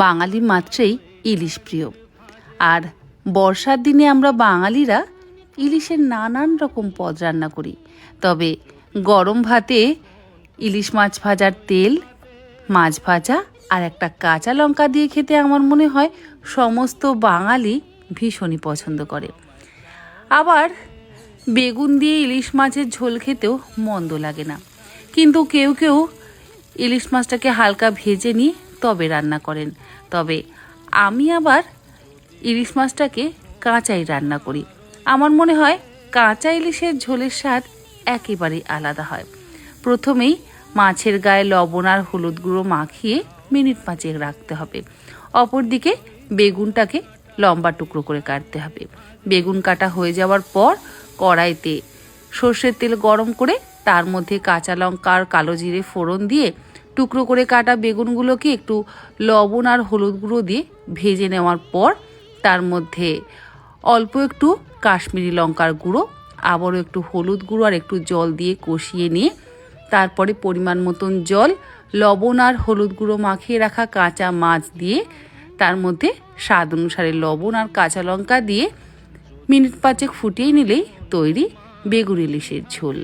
বাঙালি মাত্রেই ইলিশ প্রিয়। আর বর্ষার দিনে আমরা বাঙালিরা ইলিশের নানান রকম পদ রান্না করি। তবে গরম ভাতে ইলিশ মাছ ভাজার তেল, মাছ ভাজা আর একটা কাঁচা লঙ্কা দিয়ে খেতে আমার মনে হয় সমস্ত বাঙালি ভীষণই পছন্দ করে। আবার বেগুন দিয়ে ইলিশ মাছের ঝোল খেতেও মন্দ লাগে না। কিন্তু কেউ কেউ ইলিশ মাছটাকে হালকা ভেজে নিয়ে তবে রান্না করেন। তবে আমি আবার ইলিশ মাছটাকে কাঁচাই রান্না করি। আমার মনে হয় কাঁচা ইলিশের ঝোলের স্বাদ একেবারেই আলাদা হয়। প্রথমেই মাছের গায়ে লবণ আর হলুদ গুঁড়ো মাখিয়ে মিনিট 5 রাখতে হবে। অপরদিকে বেগুনটাকে লম্বা টুকরো করে কাটতে হবে। বেগুন কাটা হয়ে যাওয়ার পর কড়াইতে সর্ষের তেল গরম করে তার মধ্যে কাঁচা লঙ্কা আর কালো জিরে ফোড়ন দিয়ে টুকরো করে কাটা বেগুনগুলোকে একটু লবণ আর হলুদ গুঁড়ো দিয়ে ভেজে নেওয়ার পর তার মধ্যে অল্প একটু কাশ্মীরি লঙ্কার গুঁড়ো, আবারও একটু হলুদ গুঁড়ো আর একটু জল দিয়ে কষিয়ে নিয়ে তারপরে পরিমাণ মতন জল, লবণ আর হলুদ গুঁড়ো মাখিয়ে রাখা কাঁচা মাছ দিয়ে তার মধ্যে স্বাদ অনুসারে লবণ আর কাঁচা লঙ্কা দিয়ে মিনিট 5 ফুটিয়ে নিলেই তৈরি বেগুন ইলিশের ঝোল।